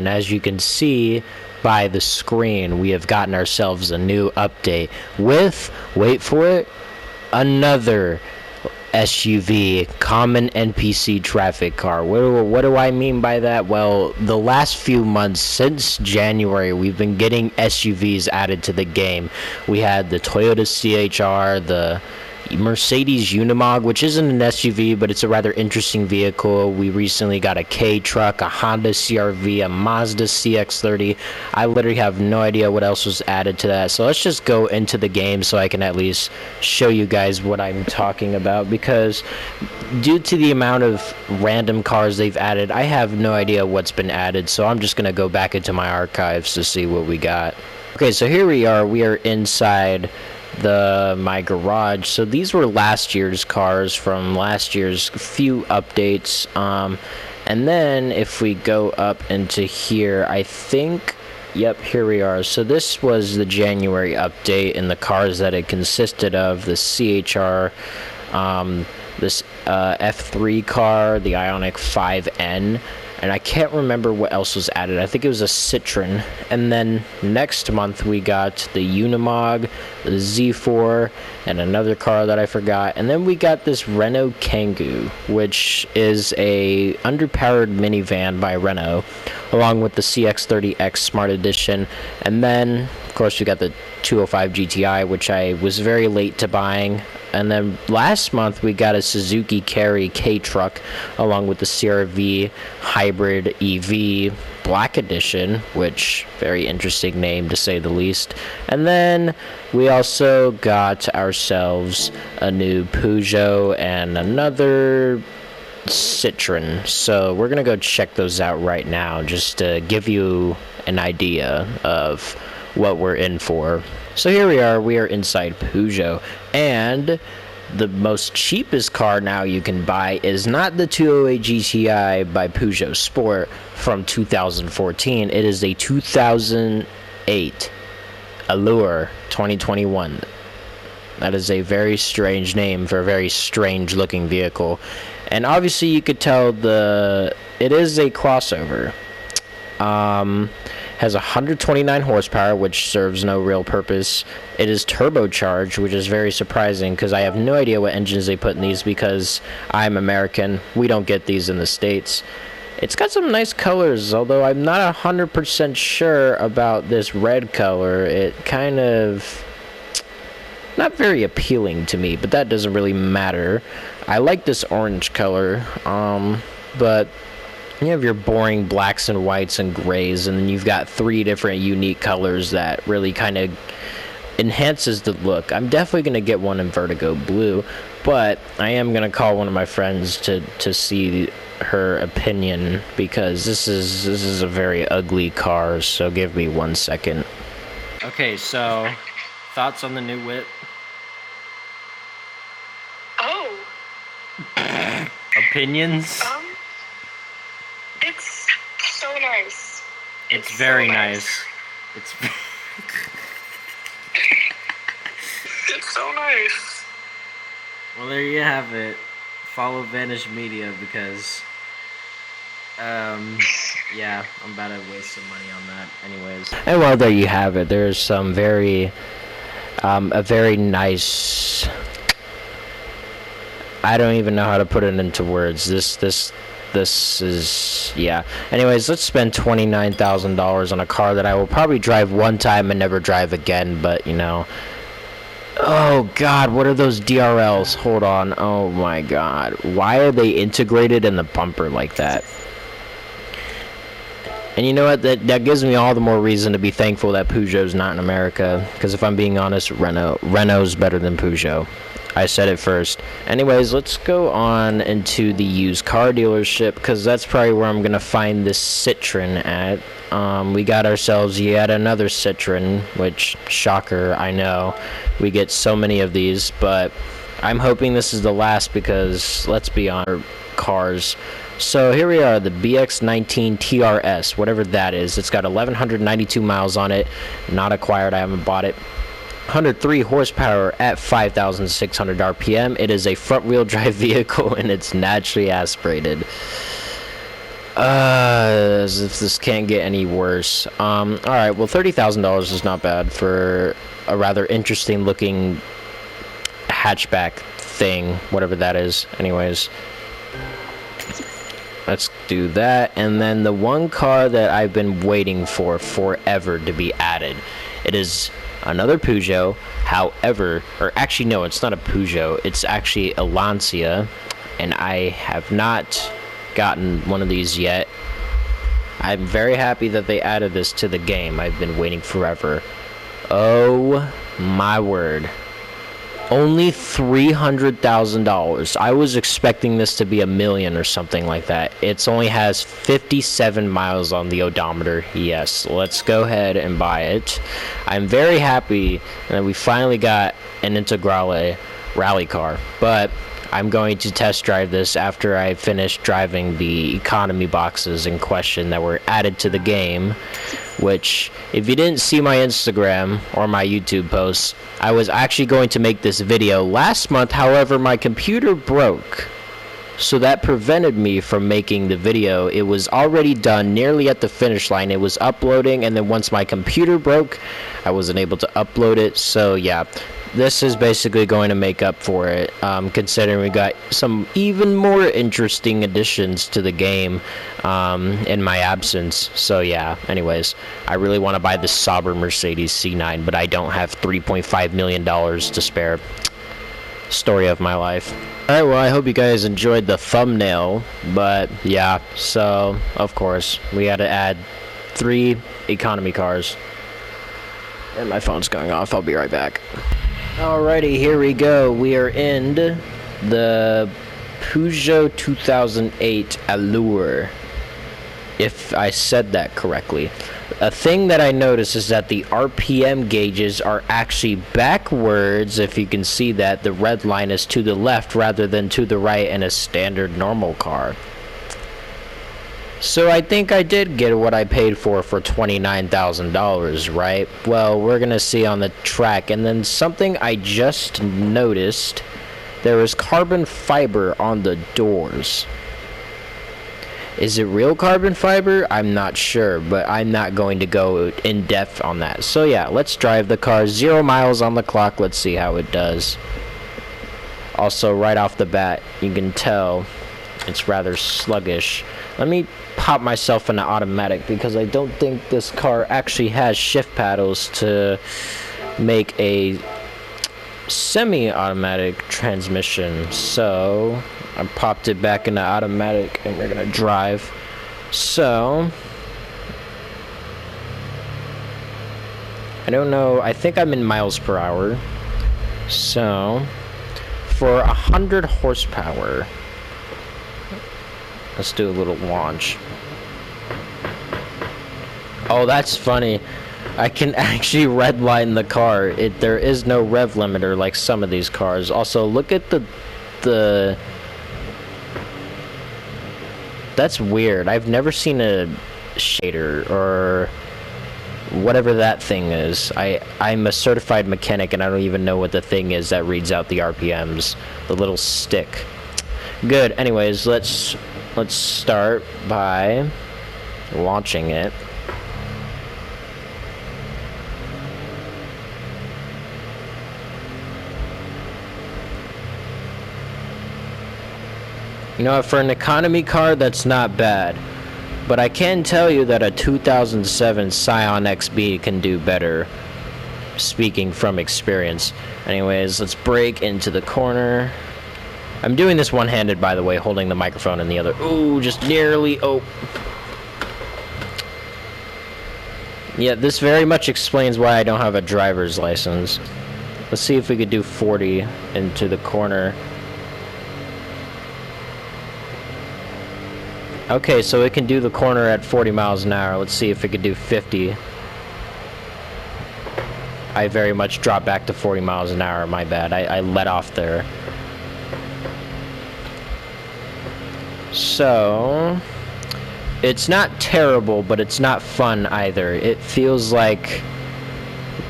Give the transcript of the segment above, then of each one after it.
And as you can see by the screen, we have gotten ourselves a new update with, wait for it, another SUV, common NPC traffic car. What do I mean by that? Well, the last few months since January, we've been getting SUVs added to the game. We had the Toyota CHR, the Mercedes Unimog, which isn't an SUV, but it's a rather interesting vehicle. We recently got a K truck, a Honda CR-V, a Mazda CX-30. I literally have no idea what else was added to that. So let's just go into the game so I can at least show you guys what I'm talking about, because due to the amount of random cars they've added, I have no idea what's been added. So I'm just going to go back into my archives to see what we got. Okay, so here we are. We are inside my garage. So these were last year's cars from last year's few updates, and then if we go up into here, I think, yep, here we are. So this was the January update, and the cars that it consisted of: the CHR, this F3 car, the Ioniq 5N, and I can't remember what else was added. I think it was a Citroen. And then next month we got the Unimog, the Z4, and another car that I forgot. And then we got this Renault Kangoo, which is a underpowered minivan by Renault, along with the CX-30X Smart Edition. And then, of course, we got the 205 GTI, which I was very late to buying. And then last month we got a Suzuki Carry K truck, along with the CR-V Hybrid EV Black Edition, which very interesting name to say the least. And then we also got ourselves a new Peugeot and another Citroen. So we're gonna go check those out right now, just to give you an idea of what we're in for. So here we are inside Peugeot, and the most cheapest car now you can buy is not the 208 GTI by Peugeot Sport from 2014. It is a 2008 Allure 2021. That is a very strange name for a very strange looking vehicle. And obviously you could tell it is a crossover. Has 129 horsepower, which serves no real purpose. It is turbocharged, which is very surprising because I have no idea what engines they put in these, because I'm American. We don't get these in the States. It's got some nice colors, although I'm not 100% sure about this red color. It kind of not very appealing to me, but that doesn't really matter. I like this orange color, but you have your boring blacks and whites and grays, and then you've got three different unique colors that really kind of enhances the look. I'm definitely going to get one in Vertigo Blue, but I am going to call one of my friends to see her opinion, because this is a very ugly car, so give me 1 second. Okay, so thoughts on the new whip? Oh. Opinions? It's so nice. It's very so nice. It's so nice. Well, there you have it. Follow Vanish Media, because yeah, I'm about to waste some money on that anyways. And well, there you have it. There's some a very nice, I don't even know how to put it into words. This is, yeah. Anyways, let's spend $29,000 on a car that I will probably drive one time and never drive again, but, you know. Oh, God, what are those DRLs? Hold on. Oh, my God. Why are they integrated in the bumper like that? And you know what? That gives me all the more reason to be thankful that Peugeot's not in America, because if I'm being honest, Renault's better than Peugeot. I said it first. Anyways, let's go on into the used car dealership, because that's probably where I'm going to find this Citroen at. We got ourselves yet another Citroen, which, shocker, I know. We get so many of these, but I'm hoping this is the last, because, let's be honest, cars. So here we are, the BX19 TRS, whatever that is. It's got 1,192 miles on it. Not acquired, I haven't bought it. 103 horsepower at 5,600 RPM. It is a front-wheel drive vehicle, and it's naturally aspirated. As if this can't get any worse. Alright, well, $30,000 is not bad for a rather interesting looking hatchback thing, whatever that is. Anyways, let's do that. And then the one car that I've been waiting for forever to be added. It is another Peugeot, however, or actually no, it's not a Peugeot, it's actually a Lancia, and I have not gotten one of these yet. I'm very happy that they added this to the game. I've been waiting forever. Oh my word. Only $300,000. I was expecting this to be $1 million or something like that. It only has 57 miles on the odometer. Yes, let's go ahead and buy it. I'm very happy that we finally got an Integrale rally car, but I'm going to test drive this after I finish driving the economy boxes in question that were added to the game, which, if you didn't see my Instagram or my YouTube posts, I was actually going to make this video last month. However, my computer broke, so that prevented me from making the video. It was already done, nearly at the finish line. It was uploading, and then once my computer broke, I wasn't able to upload it. So yeah, this is basically going to make up for it, considering we got some even more interesting additions to the game in my absence. So yeah, anyways, I really want to buy the Sauber Mercedes C9, but I don't have $3.5 million to spare. Story of my life. Alright, well, I hope you guys enjoyed the thumbnail, but yeah, so of course we had to add 3 economy cars. And my phone's going off. I'll be right back. Alrighty, here we go. We are in the Peugeot 2008 Allure, if I said that correctly. A thing that I noticed is that the RPM gauges are actually backwards. If you can see that, the red line is to the left rather than to the right in a standard normal car. So I think I did get what I paid for $29,000, right? Well, we're gonna see on the track. And then something I just noticed, there is carbon fiber on the doors. Is it real carbon fiber? I'm not sure, but I'm not going to go in depth on that. So yeah, let's drive the car. 0 miles on the clock. Let's see how it does. Also, right off the bat, you can tell it's rather sluggish. Let me pop myself in the automatic, because I don't think this car actually has shift paddles to make a semi-automatic transmission. So I popped it back into automatic and we're gonna drive. So I don't know, I think I'm in miles per hour. So for 100 horsepower, let's do a little launch. Oh, that's funny. I can actually redline the car. There is no rev limiter like some of these cars. Also, look at the that's weird. I've never seen a shader or whatever that thing is. I'm a certified mechanic and I don't even know what the thing is that reads out the RPMs. The little stick. Good. Anyways, let's start by launching it. You know what, for an economy car, that's not bad. But I can tell you that a 2007 Scion XB can do better, speaking from experience. Anyways, let's brake into the corner. I'm doing this one-handed, by the way, holding the microphone in the other. Ooh, just nearly. Oh. Yeah, this very much explains why I don't have a driver's license. Let's see if we could do 40 into the corner. Okay, so it can do the corner at 40 miles an hour. Let's see if it could do 50. I very much dropped back to 40 miles an hour. My bad. I let off there. So it's not terrible, but it's not fun either. It feels like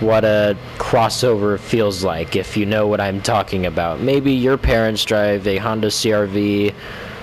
what a crossover feels like, if you know what I'm talking about. Maybe your parents drive a Honda CR-V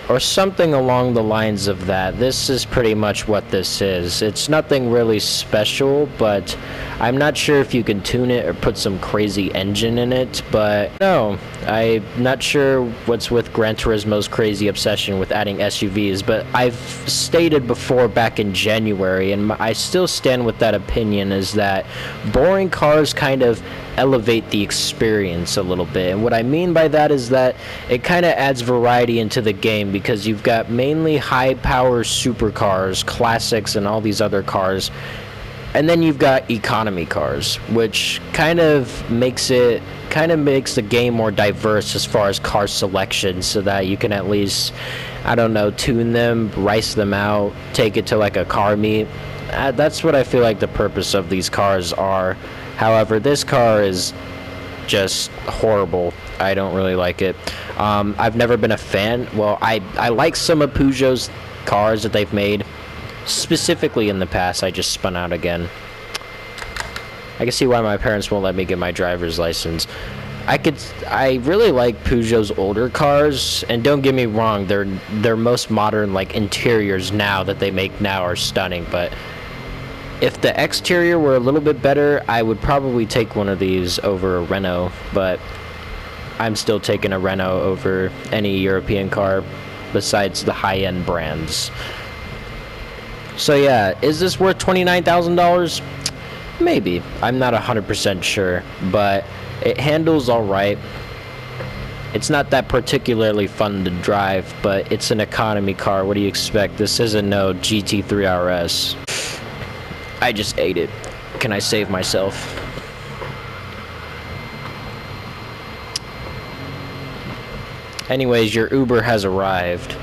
or something along the lines of that. This is pretty much what this is. It's nothing really special, but I'm not sure if you can tune it or put some crazy engine in it, but no, I'm not sure what's with Gran Turismo's crazy obsession with adding SUVs, but I've stated before back in January, and I still stand with that opinion, is that boring cars kind of elevate the experience a little bit. And what I mean by that is that it kind of adds variety into the game, because you've got mainly high power supercars, classics, and all these other cars, and then you've got economy cars, which kind of makes the game more diverse as far as car selection, so that you can at least, I don't know, tune them, rice them out, take it to like a car meet. That's what I feel like the purpose of these cars are. However, this car is just horrible. I don't really like it. I've never been a fan. Well, I like some of Peugeot's cars that they've made. Specifically in the past. I just spun out again. I can see why my parents won't let me get my driver's license. I really like Peugeot's older cars, and don't get me wrong, their most modern like interiors now that they make now are stunning, but if the exterior were a little bit better, I would probably take one of these over a Renault, but I'm still taking a Renault over any European car besides the high-end brands. So yeah, is this worth $29,000? Maybe. I'm not 100% sure, but it handles alright. It's not that particularly fun to drive, but it's an economy car. What do you expect? This isn't no GT3 RS. I just ate it. Can I save myself? Anyways, your Uber has arrived.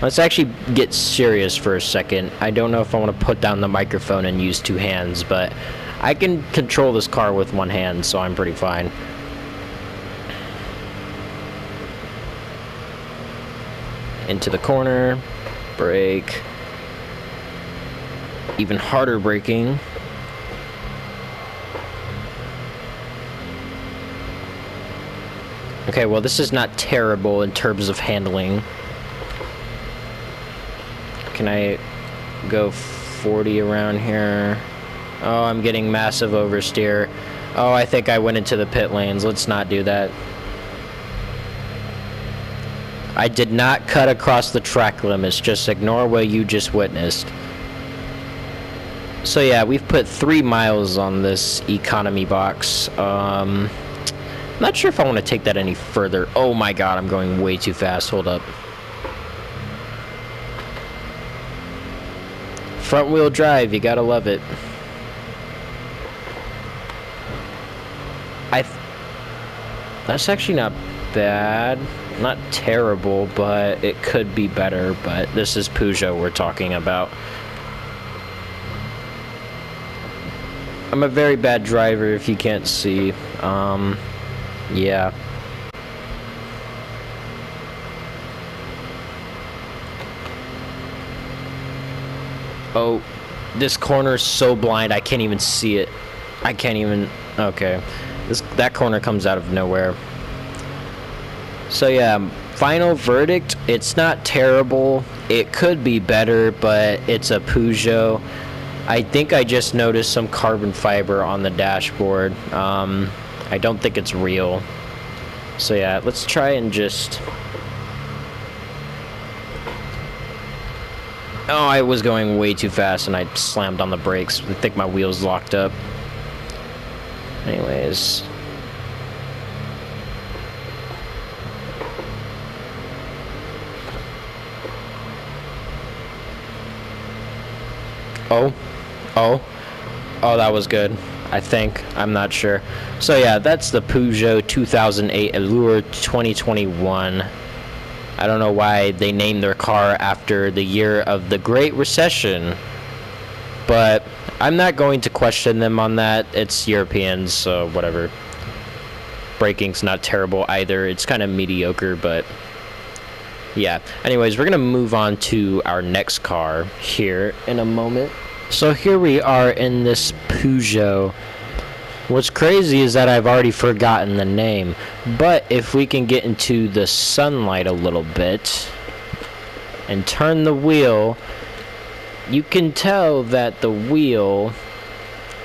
Let's actually get serious for a second. I don't know if I want to put down the microphone and use two hands, but I can control this car with one hand, so I'm pretty fine. Into the corner, brake. Even harder braking. Okay, well, this is not terrible in terms of handling. Can I go 40 around here? Oh, I'm getting massive oversteer. Oh, I think I went into the pit lanes. Let's not do that. I did not cut across the track limits. Just ignore what you just witnessed. So yeah, we've put 3 miles on this economy box. Not sure if I want to take that any further. Oh my god, I'm going way too fast. Hold up. Front wheel drive, you gotta love it. That's actually not bad. Not terrible, but it could be better. But this is Peugeot we're talking about. I'm a very bad driver if you can't see. Yeah. Oh, this corner is so blind I can't even see it. I can't even... Okay. That corner comes out of nowhere. So yeah, final verdict, it's not terrible. It could be better, but it's a Peugeot. I think I just noticed some carbon fiber on the dashboard. I don't think it's real. So yeah, let's try and just... Oh, I was going way too fast and I slammed on the brakes. I think my wheels locked up. Anyways. Oh, that was good. I think. I'm not sure. So yeah, that's the Peugeot 2008 Allure 2021. I don't know why they named their car after the year of the Great Recession, but I'm not going to question them on that. It's Europeans, so whatever. Braking's not terrible either. It's kind of mediocre, but yeah. Anyways, we're going to move on to our next car here in a moment. So here we are in this Peugeot What's crazy is that I've already forgotten the name, but if we can get into the sunlight a little bit and turn the wheel, you can tell that the wheel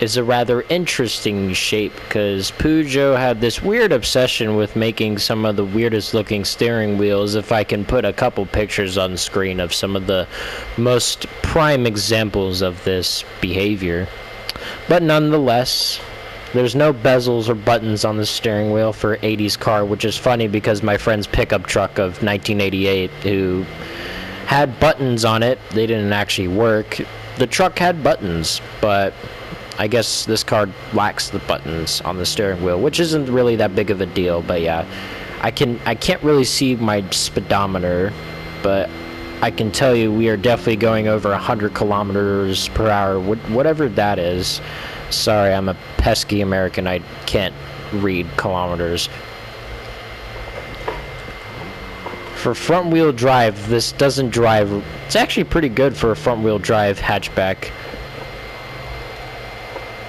is a rather interesting shape, because Peugeot had this weird obsession with making some of the weirdest looking steering wheels. If I can put a couple pictures on the screen of some of the most prime examples of this behavior. But nonetheless, there's no bezels or buttons on the steering wheel for 80s car, which is funny because my friend's pickup truck of 1988, who had buttons on it, they didn't actually work. The truck had buttons, but I guess this car lacks the buttons on the steering wheel, which isn't really that big of a deal. But yeah, I can't really see my speedometer, but I can tell you we are definitely going over 100 kilometers per hour, whatever that is. Sorry, I'm a pesky American. I can't read kilometers. For front-wheel drive, this doesn't drive. It's actually pretty good for a front-wheel drive hatchback.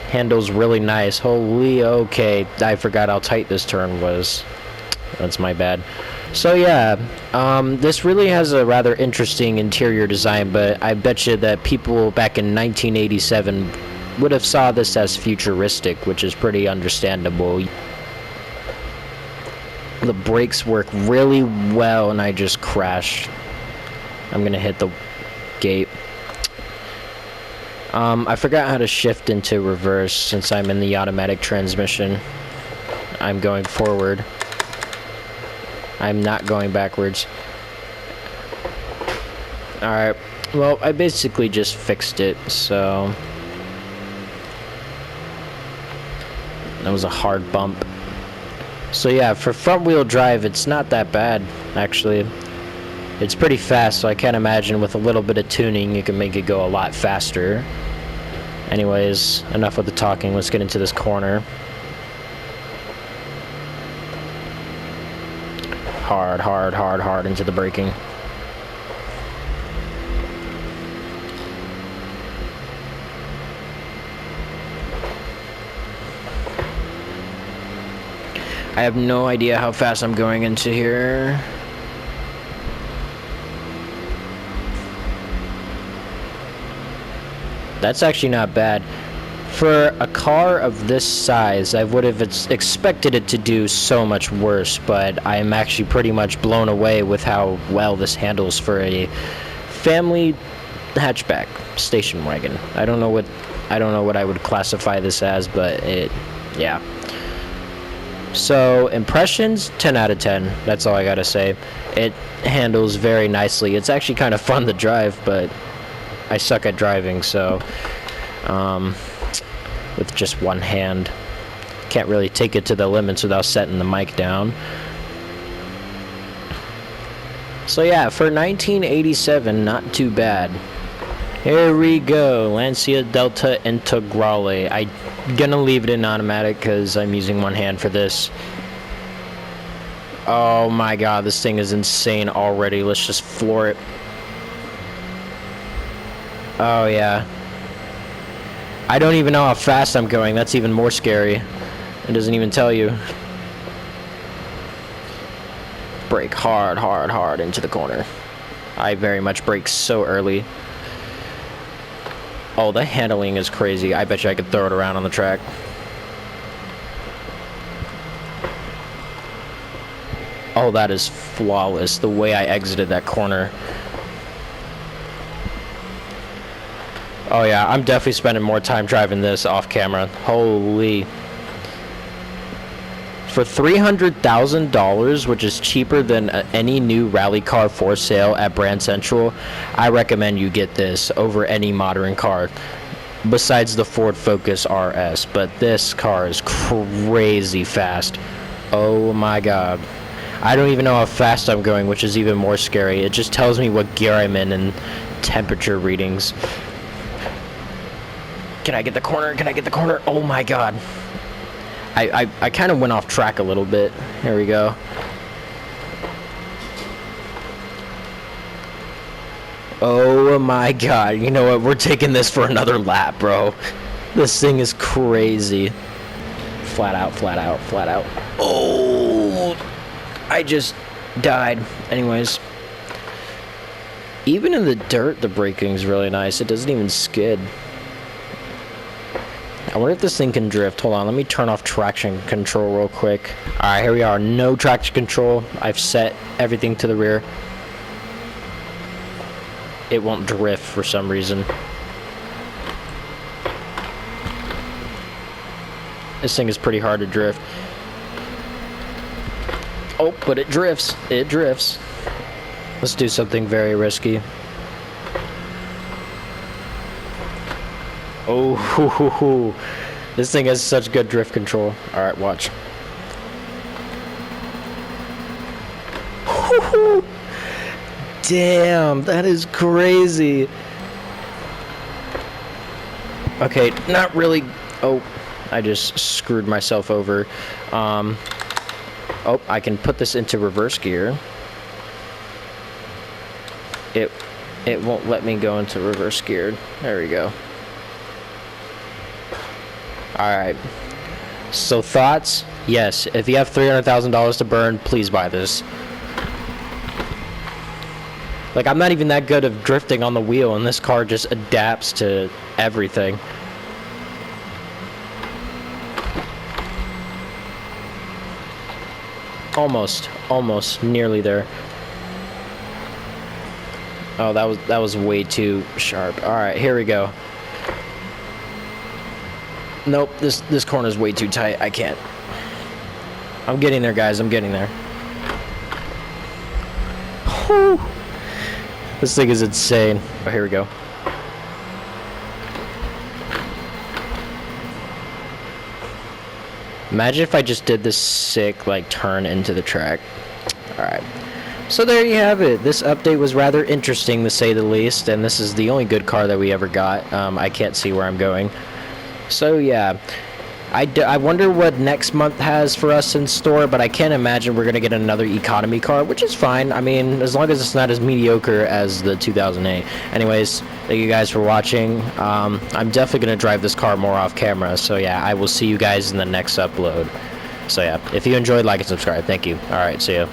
Handles really nice. Holy, okay. I forgot how tight this turn was. That's my bad. So yeah, this really has a rather interesting interior design, but I bet you that people back in 1987 would have saw this as futuristic, which is pretty understandable. The brakes work really well, and I just crashed. I'm gonna hit the gate. I forgot how to shift into reverse since I'm in the automatic transmission. I'm going forward. I'm not going backwards. Alright, well, I basically just fixed it, so that was a hard bump. So yeah, for front wheel drive, it's not that bad, actually. It's pretty fast, so I can't imagine with a little bit of tuning you can make it go a lot faster. Anyways, enough with the talking, let's get into this corner. Hard, hard, hard, hard into the braking. I have no idea how fast I'm going into here. That's actually not bad. For a car of this size, I would have expected it to do so much worse, but I am actually pretty much blown away with how well this handles for a family hatchback station wagon. I don't know what I would classify this as, but yeah. So, impressions, 10 out of 10. That's all I gotta say. It handles very nicely. It's actually kind of fun to drive, but I suck at driving, so with just one hand, can't really take it to the limits without setting the mic down. So yeah, for 1987, not too bad. Here we go, Lancia Delta Integrale. I'm gonna leave it in automatic because I'm using one hand for this. Oh my god, this thing is insane already. Let's just floor it. Oh yeah. I don't even know how fast I'm going. That's even more scary. It doesn't even tell you. Brake hard, hard, hard into the corner. I very much brake so early. Oh, the handling is crazy. I bet you I could throw it around on the track. Oh, that is flawless. The way I exited that corner. Oh yeah, I'm definitely spending more time driving this off camera. Holy. For $300,000, which is cheaper than any new rally car for sale at Brand Central, I recommend you get this over any modern car besides the Ford Focus RS. But this car is crazy fast. Oh my god. I don't even know how fast I'm going, which is even more scary. It just tells me what gear I'm in and temperature readings. Can I get the corner? Can I get the corner? Oh my god. I kind of went off track a little bit. Here we go. Oh my god. You know what? We're taking this for another lap, bro. This thing is crazy. flat out, flat out, flat out. Oh, I just died. Anyways, even in the dirt, the braking is really nice. It doesn't even skid. I wonder if this thing can drift. Hold on, let me turn off traction control real quick. Alright, here we are. No traction control. I've set everything to the rear. It won't drift for some reason. This thing is pretty hard to drift. Oh, but it drifts. It drifts. Let's do something very risky. Oh, hoo, hoo, hoo. This thing has such good drift control. Alright, watch. Hoo, hoo. Damn, that is crazy. Okay, not really. Oh, I just screwed myself over. Oh, I can put this into reverse gear. It won't let me go into reverse gear. There we go. Alright. So thoughts? Yes. If you have $300,000 to burn, please buy this. Like, I'm not even that good of drifting on the wheel, and this car just adapts to everything. Almost nearly there. Oh, that was way too sharp. All right, here we go. Nope, this corner's way too tight. I can't. I'm getting there, guys. I'm getting there. Whew. This thing is insane. Oh, here we go. Imagine if I just did this sick, like, turn into the track. Alright. So there you have it. This update was rather interesting, to say the least, and this is the only good car that we ever got. I can't see where I'm going. So, yeah. I wonder what next month has for us in store, but I can't imagine we're going to get another economy car, which is fine. I mean, as long as it's not as mediocre as the 2008. Anyways, thank you guys for watching. I'm definitely going to drive this car more off camera, so yeah, I will see you guys in the next upload. So yeah, if you enjoyed, like and subscribe. Thank you. Alright, see ya.